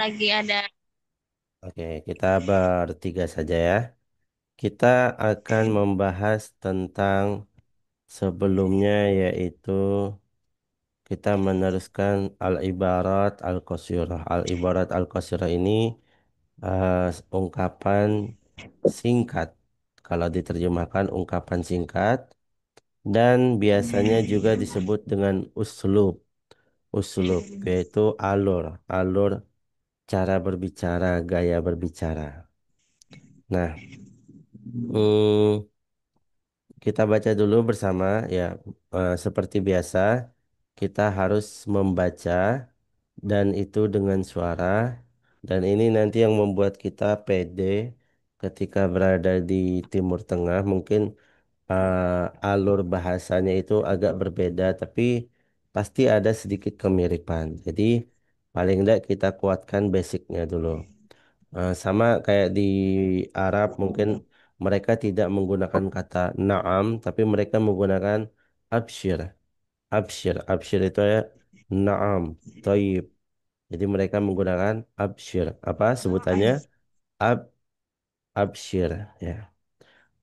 lagi ada. Oke, kita bertiga saja ya. Kita akan membahas tentang sebelumnya yaitu kita meneruskan al-ibarat al-qasirah. Al-ibarat al-qasirah ini ungkapan singkat. Kalau diterjemahkan ungkapan singkat dan biasanya juga disebut dengan uslub. Uslub yaitu alur cara berbicara, gaya berbicara. Nah, hmm, kita baca dulu bersama ya. Seperti biasa, kita harus membaca dan itu dengan suara. Dan ini nanti yang membuat kita pede ketika berada di Timur Tengah. Mungkin alur bahasanya itu agak berbeda, tapi pasti ada sedikit kemiripan. Jadi paling tidak kita kuatkan basicnya dulu. Sama kayak di Arab mungkin mereka tidak menggunakan kata na'am tapi mereka menggunakan abshir. Abshir itu ya na'am, thayyib. Jadi mereka menggunakan abshir. Apa sebutannya? Ab abshir ya.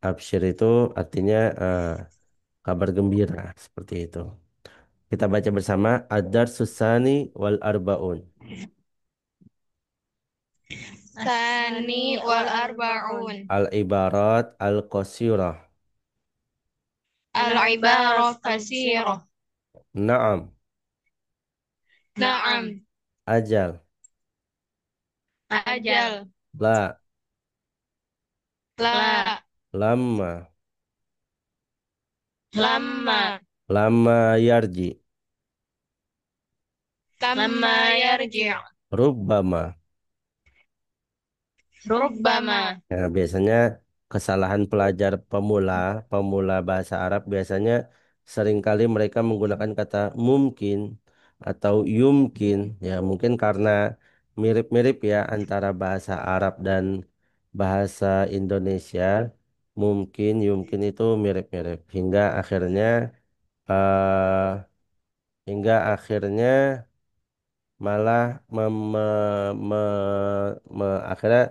Abshir itu artinya kabar gembira seperti itu. Kita baca bersama ad-darsus tsani wal arbaun. Sani wal arbaun. Al-ibarat al-qasirah. Al-ibarah kasirah. Na'am, Naam. ajal, Ajal. la, La. lama, Lama. lama yarji, Lama yarji'. rubbama. Rubbama. Nah, biasanya kesalahan pelajar pemula bahasa Arab biasanya seringkali mereka menggunakan kata mungkin atau yumkin. Ya, mungkin karena mirip-mirip ya antara bahasa Arab dan bahasa Indonesia. Mungkin, yumkin itu mirip-mirip eh, hingga akhirnya malah akhirnya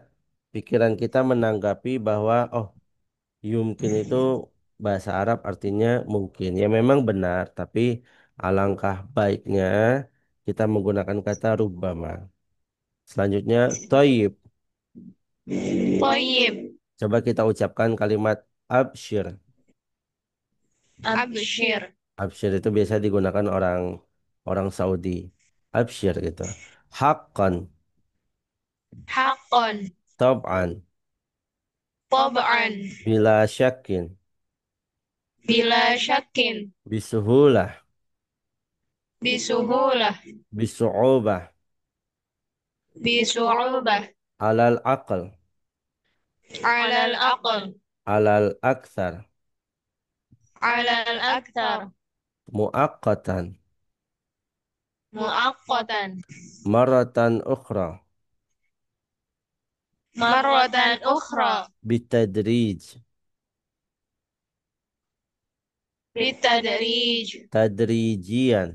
pikiran kita menanggapi bahwa oh yumkin itu bahasa Arab artinya mungkin ya memang benar tapi alangkah baiknya kita menggunakan kata rubbama. Selanjutnya toyib. Tayyib. Coba kita ucapkan kalimat absyir. Abshir. Absyir itu biasa digunakan orang orang Saudi. Absyir gitu. Haqqan, Haqqan. tab'an, Tab'an. bila syakin, Bila syakin. bisuhulah, Bisuhulah. bisu'ubah, Bisu'ubah. alal aql, Alal aql. alal akthar, Alal akthar. muaqqatan, Muaqqatan. maratan ukhra, Marratan ukhra. bitadrij, Bitadrij. tadrijian.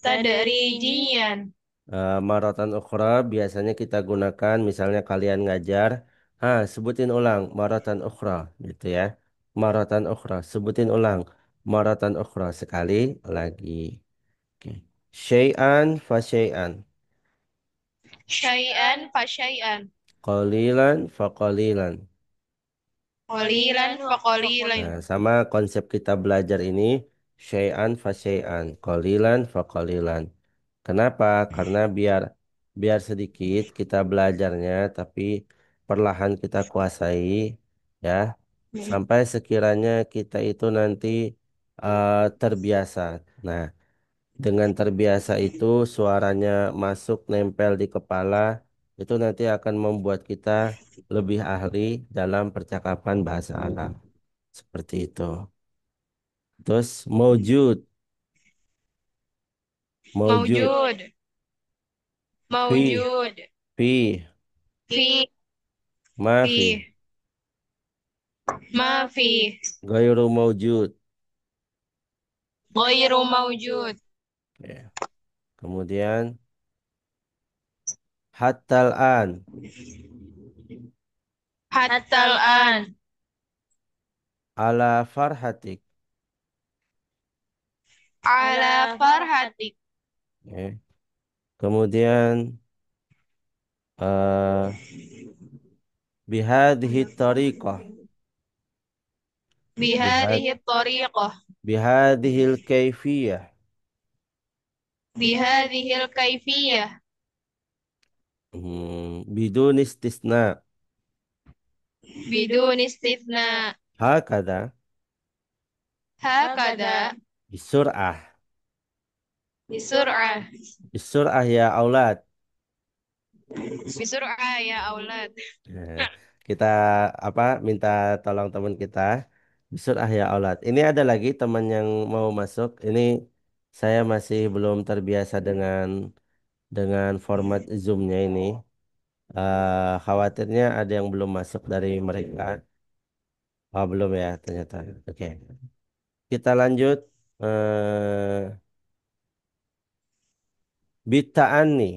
Tadrijian. Maratan ukhra biasanya kita gunakan misalnya kalian ngajar, sebutin ulang maratan ukhra gitu ya. Maratan ukhra, sebutin ulang maratan ukhra sekali lagi. Oke. Syai'an fa syai'an, Syai'an fa syai'an. qalilan fa qalilan. Qalilan fa qalilan. Nah, sama konsep kita belajar ini syai'an fa syai'an, qalilan fa qalilan. Kenapa? Karena biar biar sedikit kita belajarnya tapi perlahan kita kuasai ya sampai sekiranya kita itu nanti terbiasa. Nah, dengan terbiasa itu suaranya masuk nempel di kepala itu nanti akan membuat kita lebih ahli dalam percakapan bahasa Arab. Seperti itu. Terus maujud, maujud, Mawjud. fi, Mawjud. fi, Fi. mafi, Fi. Ma fi. gairu maujud. Ghairu mawjud. Ya. Kemudian hattal an Hatta al-an. ala farhatik. Ala farhatik. Oke. Kemudian eh bihadhihi tariqah. Bihad Bihadihi tariqah. bihadhil kaifiyah. Bihadihil kaifiyah. Bidun istisna. Bidun istithna. Hakada Hakada. bisur'ah. Bisur'ah. Bisur'ah ya aulad. Bisur'ah ya aulad. Nah, kita apa minta tolong teman kita bisur'ah ya aulad. Ini ada lagi teman yang mau masuk. Ini saya masih belum terbiasa dengan format Zoom-nya ini. Khawatirnya ada yang belum masuk dari mereka. Oh, belum ya ternyata. Oke. Kita lanjut. Bita'ani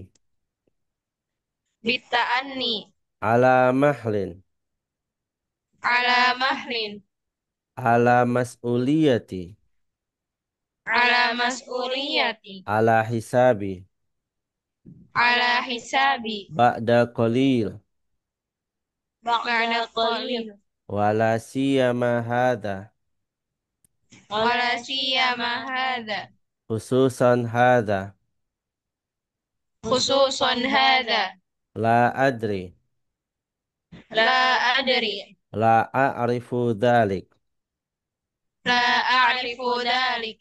Bitta'anni. ala mahlin Ala mahlin. ala mas'uliyati Ala mas'uliyati. ala hisabi Ala hisabi. ba'da qalil Ba'da qalil. wala siyama hadha Wala siyama hadha. khususan hadha Khususan hadha. la adri La adri. la a'rifu dhalik. La a'rifu dhalik.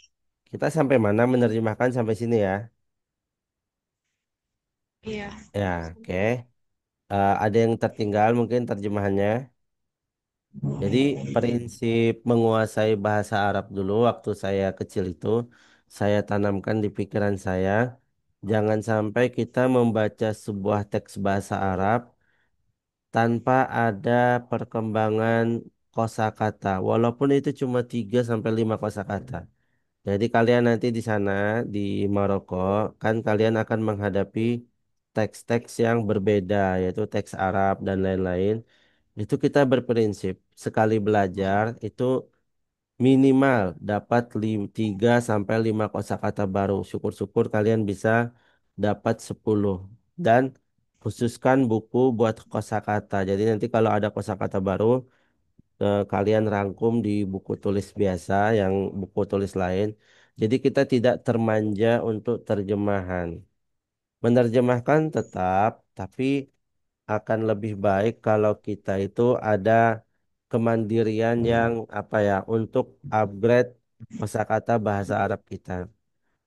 Kita sampai mana menerjemahkan sampai sini ya? Iya. Ya, oke. Ada yang tertinggal mungkin terjemahannya. Jadi prinsip menguasai bahasa Arab dulu waktu saya kecil itu saya tanamkan di pikiran saya. Jangan sampai kita membaca sebuah teks bahasa Arab tanpa ada perkembangan kosakata. Walaupun itu cuma 3 sampai 5 kosakata. Jadi kalian nanti di sana di Maroko kan kalian akan menghadapi teks-teks yang berbeda yaitu teks Arab dan lain-lain. Itu kita berprinsip sekali belajar itu minimal dapat 3 sampai 5 kosakata baru. Syukur-syukur kalian bisa dapat 10 dan khususkan buku buat kosakata. Jadi nanti kalau ada kosakata baru kalian rangkum di buku tulis biasa yang buku tulis lain. Jadi kita tidak termanja untuk terjemahan. Menerjemahkan tetap, tapi akan lebih baik kalau kita itu ada kemandirian yang apa ya untuk upgrade kosakata bahasa Arab kita.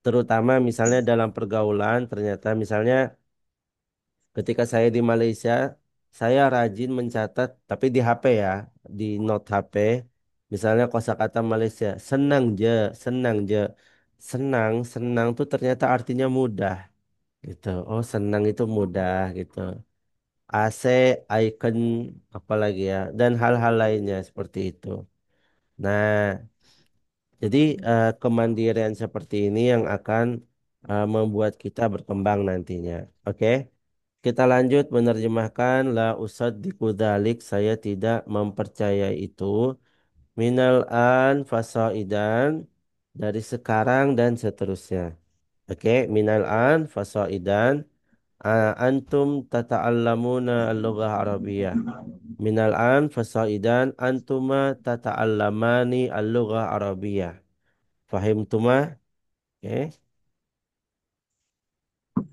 Terutama misalnya dalam pergaulan ternyata misalnya ketika saya di Malaysia saya rajin mencatat tapi di HP ya, di note HP. Misalnya kosakata Malaysia, senang je. Senang, senang tuh ternyata artinya mudah gitu. Oh, senang itu mudah gitu. AC, icon, apalagi ya, dan hal-hal lainnya seperti itu. Nah, jadi kemandirian seperti ini yang akan membuat kita berkembang nantinya. Oke, kita lanjut menerjemahkan la usaddiqu dzalik, saya tidak mempercayai itu. Minal an fasaidan, dari sekarang dan seterusnya. Oke, minal an fasaidan. Antum tata'allamuna al-lughah Arabiyyah. Minal an fasaidan antuma tata'allamani al-lughah Arabiyyah. Fahimtuma? Oke.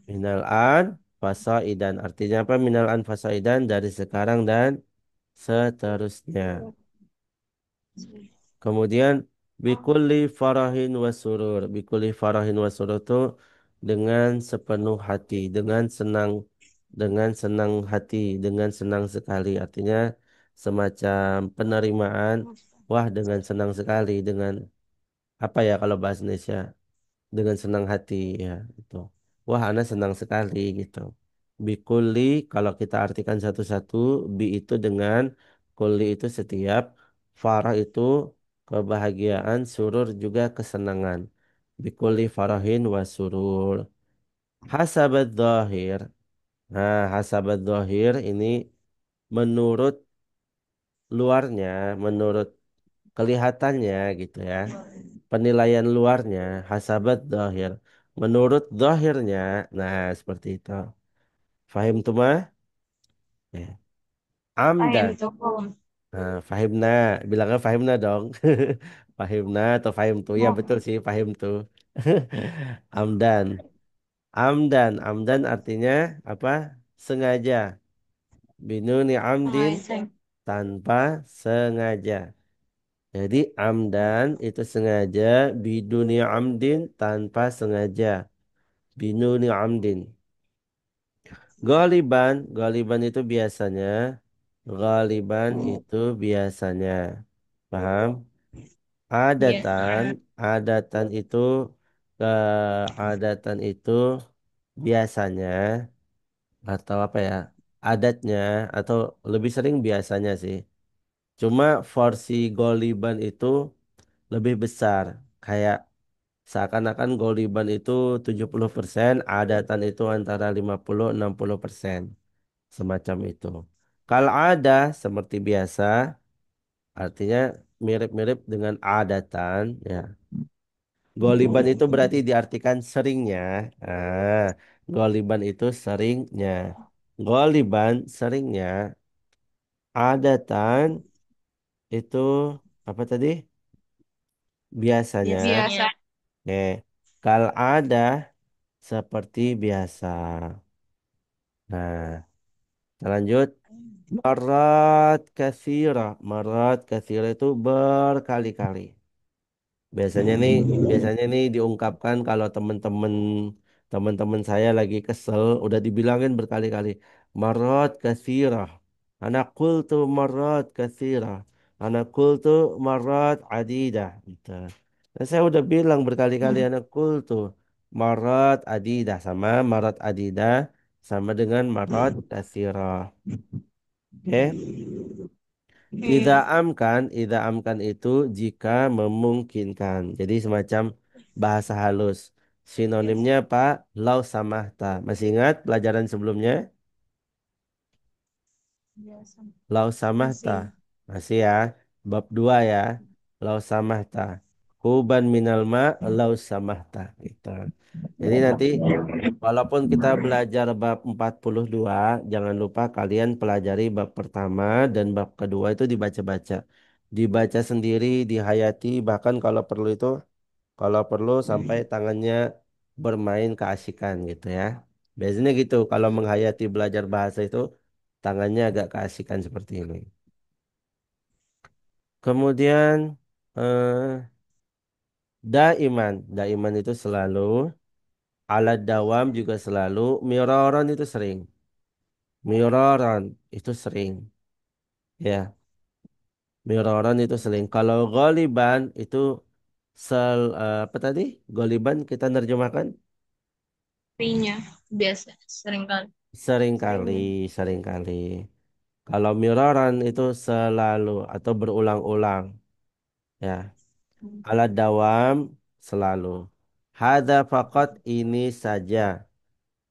Minal an fasaidan. Artinya apa? Minal an fasaidan dari sekarang dan seterusnya. Kemudian bikulli farahin wa surur. Bikulli farahin wa surur itu dengan sepenuh hati, dengan senang hati, dengan senang sekali. Artinya semacam penerimaan. Wah, dengan senang sekali, dengan apa ya kalau bahasa Indonesia? Dengan senang hati ya itu. Wah, ana senang sekali gitu. Bikulli kalau kita artikan satu-satu, bi itu dengan kulli itu setiap, farah itu kebahagiaan, surur juga kesenangan. Bikulli farahin wa surur. Hasabat dhahir. Nah, hasabat dhahir ini menurut luarnya, menurut kelihatannya gitu ya. Penilaian luarnya, hasabat dhahir. Menurut dhahirnya, nah seperti itu. Fahim tuh mah? Ya. Fahim Amdan. tukum. Nah, fahimna, bilangnya fahimna dong. Fahimna atau fahim tuh? Ya betul sih, fahim tuh. Amdan. Amdan artinya apa? Sengaja. Binuni amdin Sengaja. tanpa sengaja. Jadi amdan itu sengaja, biduni amdin tanpa sengaja. Binuni amdin. Galiban itu biasanya. Galiban itu biasanya. Paham? Yes. Adatan, adatan itu adatan itu biasanya atau apa ya? Adatnya atau lebih sering biasanya sih. Cuma porsi goliban itu lebih besar. Kayak seakan-akan goliban itu 70%, adatan itu antara 50-60%. Semacam itu. Kalau ada seperti biasa, artinya mirip-mirip dengan adatan, ya. Goliban itu berarti diartikan seringnya. Ah, goliban itu seringnya. Goliban seringnya. Adatan itu apa tadi? Biasanya. Biasanya. Oke. Kalau ada seperti biasa. Nah, kita lanjut. Marat kathira itu berkali-kali. Biasanya nih diungkapkan kalau teman-teman saya lagi kesel, udah dibilangin berkali-kali. Marat kathirah. Anak qultu marat kathirah. Anak qultu marat adidah. Gitu. Dan saya udah bilang berkali-kali anak qultu marat adidah sama marat adidah sama dengan marat kathirah. Oke. Tidak amkan itu jika memungkinkan. Jadi semacam bahasa halus. Sinonimnya Pak, lau samahta. Masih ingat pelajaran sebelumnya? Biasa. Lau samahta. Masih. Masih ya. Bab 2 ya. Lau samahta. Huban minal ma lau samahta. Gitu. Jadi nanti walaupun kita belajar bab 42, jangan lupa kalian pelajari bab pertama dan bab kedua itu dibaca-baca. Dibaca sendiri, dihayati, bahkan kalau perlu sampai tangannya bermain keasikan gitu ya. Biasanya gitu, kalau menghayati belajar bahasa itu tangannya agak keasikan seperti ini. Kemudian eh, daiman itu selalu, alat dawam juga selalu, miraran itu sering. Miraran itu sering. Ya, miraran itu sering. Kalau goliban itu apa tadi? Goliban kita nerjemahkan Seringnya. Biasa. Sering kali. sering kali, Sering. sering kali. Kalau miraran itu selalu atau berulang-ulang. Ya, alat dawam selalu. Hada fakat ini saja.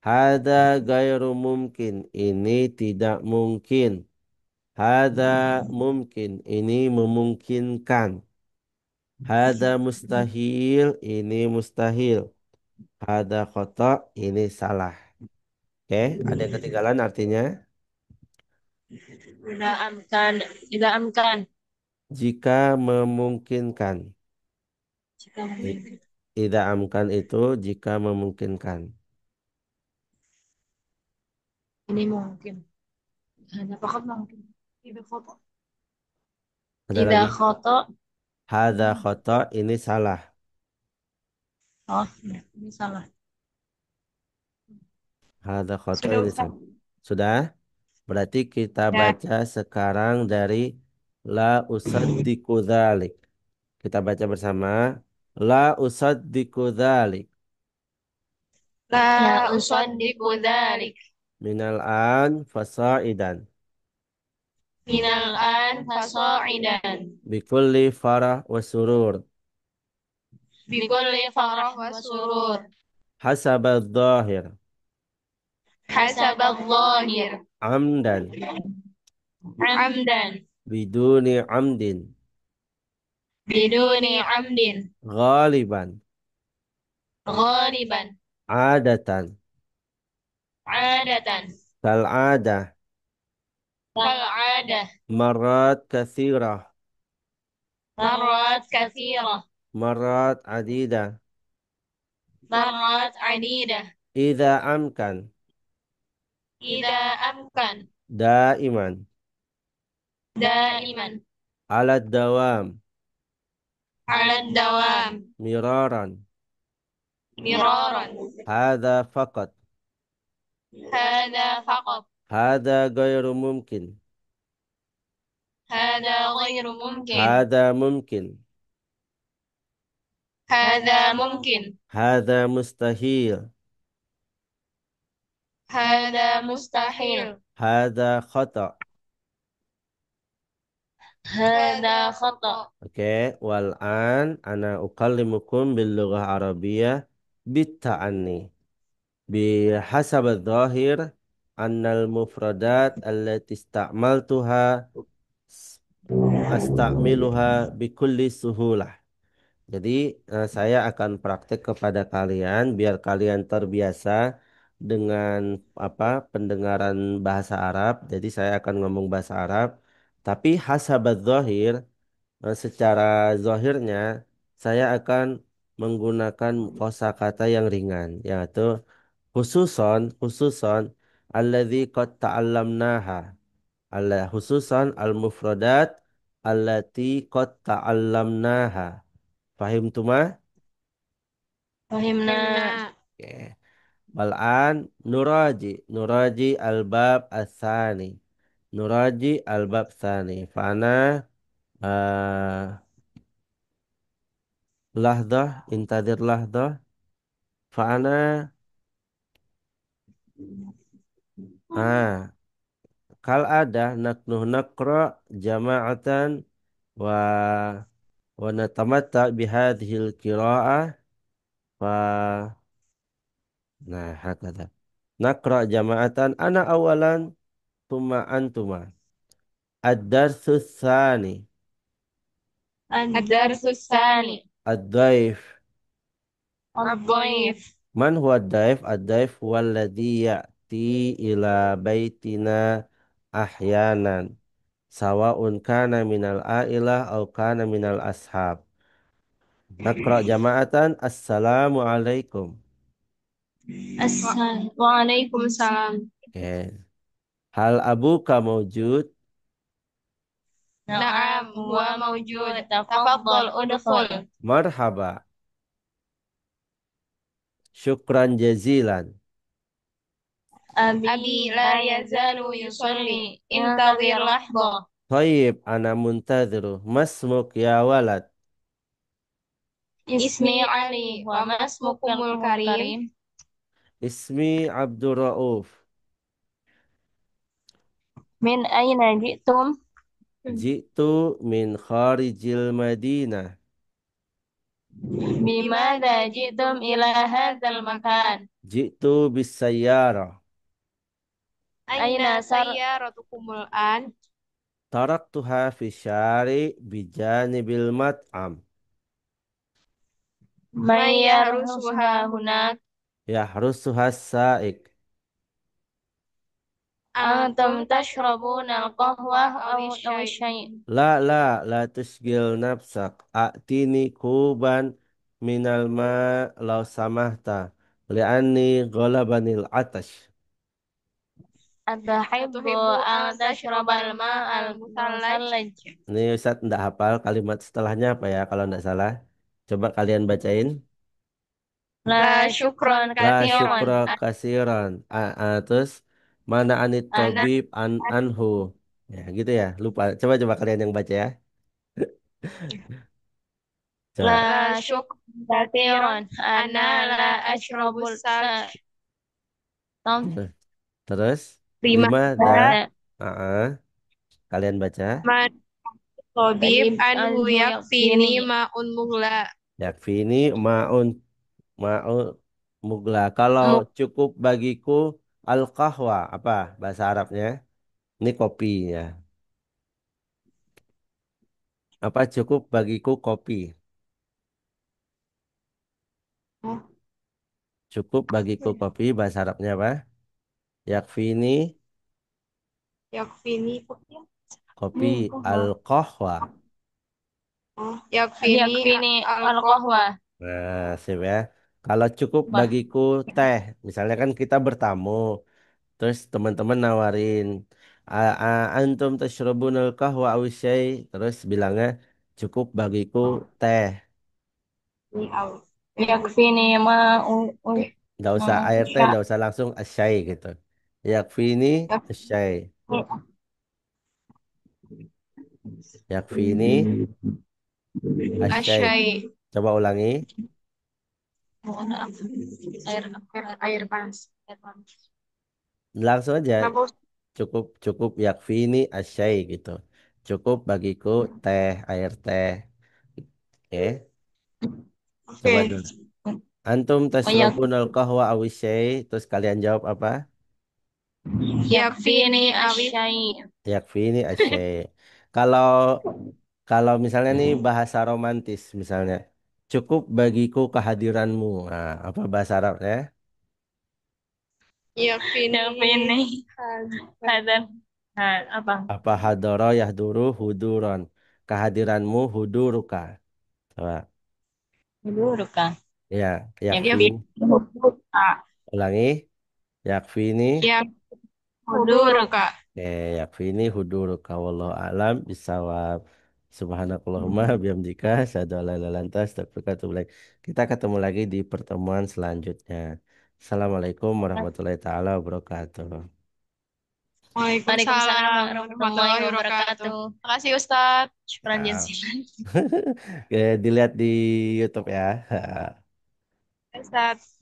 Hada gairu mungkin. Ini tidak mungkin. Hada mungkin. Ini memungkinkan. Hada mustahil, ini mustahil. Hada khata, ini salah. Oke, ada yang ketinggalan artinya Tidak amkan. Tidak amkan. jika memungkinkan. Jika I- memungkinkan. Tidak amkan itu jika memungkinkan. Ini mungkin. Hanya fakat mungkin. Tidak foto. Ada Tidak lagi. foto. Hada khata, ini salah. Oh, ya. Ini salah. Hada khata, Sudah ini Ustaz. salah. Sudah? Berarti kita Ya. baca sekarang dari la usaddiqu dzalik. Kita baca bersama. La usaddiqu dzalik. La usaddiqu dzalik. Minal an fasa'idan. Minal an fasa'idan. Bikulli farah wa surur. Bikulli farah wa surur. Hasaba dhahir. حسب الظاهر. amdan, عمدا. biduni amdin, بدون عمد. ghaliban, غالبا. adatan, عادة. kal'adah, كالعادة. marat kathirah, مرات كثيرة. marat adidah, مرات عديدة. idza amkan, إذا أمكن. daiman, دائما. ala dawam, على الدوام. miraran, مرارا. hadza faqat, هذا فقط. hadza ghairu mumkin, هذا غير ممكن. hadza mumkin, هذا ممكن. hadza mustahil, هذا مستحيل. hadza khata. هذا خطأ. Oke, wal an ana ukallimukum bil lughah arabiyyah bitta'anni. Bihasab adh-dhahir annal mufradat allati ista'maltuha astamiluha bikulli suhulah. Jadi saya akan praktek kepada kalian biar kalian terbiasa dengan apa pendengaran bahasa Arab. Jadi saya akan ngomong bahasa Arab. Tapi hasabadz dhahir secara zahirnya saya akan menggunakan kosakata yang ringan yaitu khususon alladzi qad ta'allamnaha khususon al-mufradat allati qad ta'allamnaha. Fahim tuma? فهمنا. Oke. Wal'an nuraji al-bab al-thani. Nuraji al-bab thani. Fa'ana lahdah, intadir lahdah. Fa'ana ah kal ada naknuh nakra jama'atan wa wa natamatta bihadhil qira'ah fa nah hakada. Nakra jama'atan ana awalan thumma antuma. Ad-darsu tsani. الدرس الثاني. Ad-daif. الضيف. Man huwa ad-daif? Ad-daif walladhi ya'ti ila baitina ahyanan. Sawa'un kana minal a'ilah au kana minal ashab. Nakra jama'atan. Assalamualaikum. السلام وعليكم السلام. Oke. Hal abuka maujud? نعم هو موجود. تفضل ادخل. Marhaba. Syukran jazilan. أبي لا يزال يصلي. انتظر لحظة. Thayyib ana muntadhiru. Masmuk ya walad. اسمي علي. وما اسمكم الكريم؟ Ismi Abdur Rauf. من أين جئتم؟ Jitu min kharijil Madinah. بماذا جئتم إلى هذا المكان؟ Jitu bis sayyarah. أين سيارتكم الآن؟ Taraktuha fi syari bijanibil mat'am. من يرسها هناك؟ Yahrusuha sa'ik. أنتم تشربون القهوة أو الشاي؟ La tusgil nafsak. A'tini kuban minal ma law samahta. Li'anni ghalabanil atash. أتحب أن تشرب الماء المثلج؟ Ini Ustaz ndak hafal kalimat setelahnya apa ya kalau ndak salah. Coba kalian bacain. لا شكرا La كثيرا. syukra kasiran. Terus mana anit أنا tobib anhu. Ya gitu ya. Lupa. Coba kalian yang baca ya. Coba. لا شكرا كثيرا. أنا لا أشرب الثلج. Terus lima dah. لماذا؟ Kalian baca. ما الطبيب أنه يكفيني ماء مغلى. Yakfini ma'un ma'un mugla. Kalau م- cukup bagiku Al-qahwa apa bahasa Arabnya? Ini kopi ya. Apa cukup bagiku kopi? Oh, Cukup apa bagiku ya? kopi bahasa Arabnya apa? Yakfini Yakfini kopi ya? kopi Hmm, kahwa. al-qahwa. Oh, yakfini al-qahwa. Nah, sip ya. Kalau cukup Wah, bagiku teh, misalnya kan kita bertamu, terus teman-teman nawarin, Antum tashrabunal qahwa aw syai?" Terus bilangnya cukup bagiku teh. Ini au. Yakfini ma Nggak ma usah air teh, sya. nggak usah langsung asyai gitu. Yakfini asyai. Yakfini asyai. Asyai. Coba ulangi. Mohon maaf. Air panas. Air panas. Langsung aja. Kenapa? Cukup cukup yakfini asyai gitu. Cukup bagiku teh, air teh. Oke. Coba Oke. dulu. Antum Oh, yak, tasrabun al-qahwa awisyai. Terus kalian jawab apa? yakfini asyai. Yakfini asyai. Kalau kalau misalnya nih bahasa romantis misalnya. Cukup bagiku kehadiranmu. Nah, apa bahasa Arabnya? Yakfini hadan. Nah, apa? Apa hadoro yahduru huduron. Kehadiranmu huduruka. Coba. Dulu kan. Ya, Yakfini yakfini. huduruka. Ulangi. Yakfini. Yak huduruka. Yakfini huduruka wallahu alam bisawab. Subhanakallahumma bihamdika asyhadu an la ilaha illa anta astaghfiruka wa atubu ilaik. Kita ketemu lagi di pertemuan selanjutnya. Assalamualaikum warahmatullahi taala wabarakatuh. Waalaikumsalam warahmatullahi wabarakatuh. Makasih Ustadz. Syukran Ah. jazilan. Oke, dilihat di YouTube ya. Ustadz.